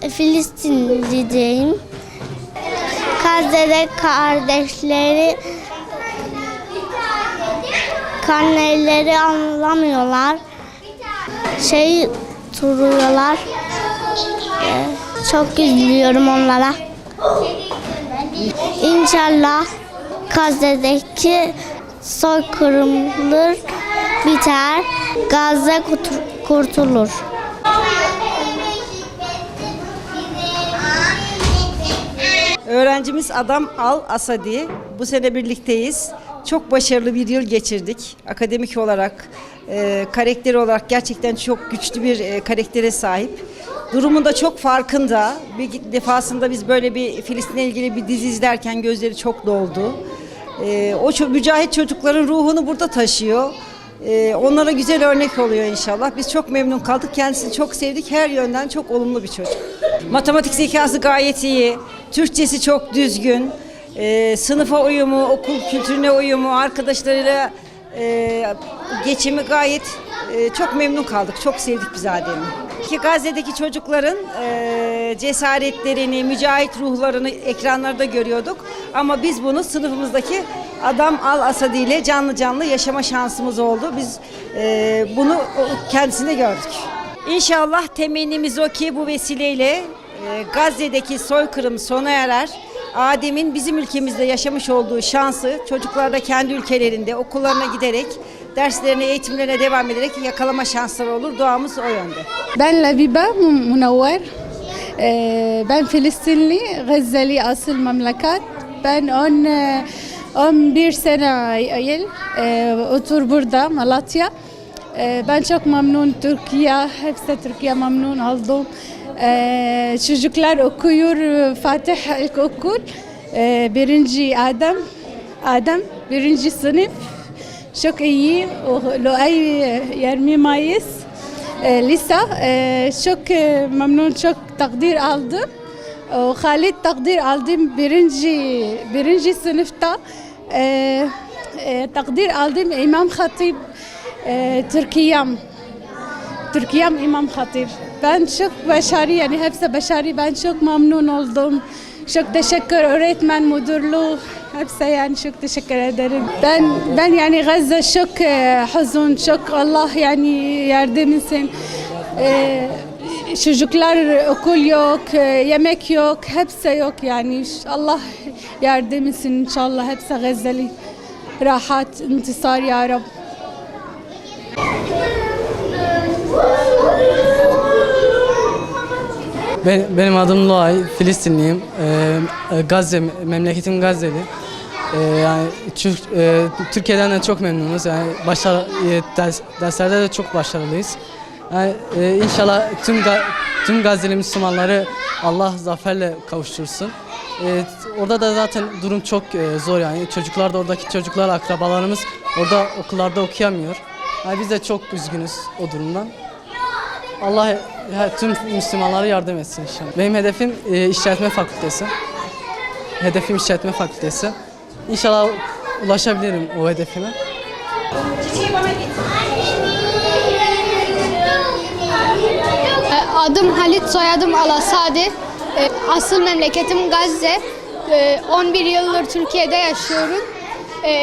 Filistinliyim. Gazze'de kardeşleri karneleri anlamıyorlar. Turuyorlar. Çok üzülüyorum onlara. İnşallah Gazze'deki soykırımlar biter. Gazze kurtulur. Öğrencimiz Adam Al-Asadi. Bu sene birlikteyiz. Çok başarılı bir yıl geçirdik. Akademik olarak, karakter olarak gerçekten çok güçlü bir karaktere sahip. Durumun da çok farkında. Bir defasında biz böyle bir Filistin'le ilgili bir dizi izlerken gözleri çok doldu. O mücahit çocukların ruhunu burada taşıyor. Onlara güzel örnek oluyor inşallah. Biz çok memnun kaldık. Kendisini çok sevdik. Her yönden çok olumlu bir çocuk. Matematik zekası gayet iyi. Türkçesi çok düzgün. Sınıfa uyumu, okul kültürüne uyumu, arkadaşlarıyla geçimi gayet çok memnun kaldık. Çok sevdik biz Adem'i. Gazze'deki çocukların cesaretlerini, mücahit ruhlarını ekranlarda görüyorduk. Ama biz bunu sınıfımızdaki Adam Al-Asadi ile canlı canlı yaşama şansımız oldu. Biz bunu kendisinde gördük. İnşallah temennimiz o ki bu vesileyle Gazze'deki soykırım sona erer. Adem'in bizim ülkemizde yaşamış olduğu şansı çocuklar da kendi ülkelerinde okullarına giderek derslerine, eğitimlerine devam ederek yakalama şansları olur. Duamız o yönde. Ben Labiba Munawwer. Ben Filistinli, Gazze'li asıl memleket. Ben 11 sene otur burada Malatya. Ben çok memnun Türkiye, hepsi Türkiye memnun oldum. Çocuklar okuyor Fatih İlkokul. Birinci Adem birinci sınıf. Çok iyi. Luay 20 Mayıs lise. Çok memnun, çok takdir aldım. Halit takdir aldım birinci sınıfta. Takdir aldım İmam Hatip Türkiye İmam Hatip. Ben çok başarı, yani hepsi başarı. Ben çok memnun oldum. Çok teşekkür öğretmen, müdürlüğü, hepsi yani çok teşekkür ederim. Ben yani Gazze çok huzun, çok Allah yani yardım etsin. Çocuklar okul yok, yemek yok, hepsi yok yani. Allah yardım etsin inşallah hepsi Gazze'li. Rahat, intisar ya Rab. Benim adım Luay, Filistinliyim. Gazze, memleketim Gazze'li. Yani Türkiye'den de çok memnunuz. Yani derslerde de çok başarılıyız. Yani inşallah tüm Gazze'li Müslümanları Allah zaferle kavuştursun. Orada da zaten durum çok zor yani. Çocuklar da, oradaki çocuklar, akrabalarımız orada okullarda okuyamıyor. Yani biz de çok üzgünüz o durumdan. Allah tüm Müslümanlara yardım etsin inşallah. Benim hedefim işletme fakültesi. Hedefim işletme fakültesi. İnşallah ulaşabilirim o hedefime. Adım Halit, soyadım Al-Asadi. Asıl memleketim Gazze. 11 yıldır Türkiye'de yaşıyorum.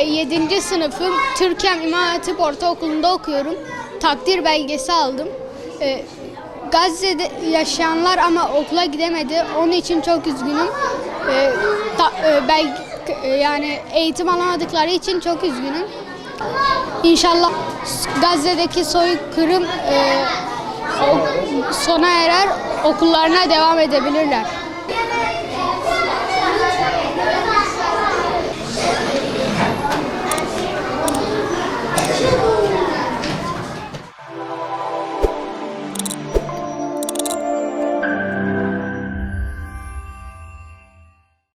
7. sınıfım. Türkem İmam Hatip Ortaokulu'nda okuyorum. Takdir belgesi aldım. Gazze'de yaşayanlar ama okula gidemedi. Onun için çok üzgünüm. Yani eğitim alamadıkları için çok üzgünüm. İnşallah Gazze'deki soykırım sona erer, okullarına devam edebilirler.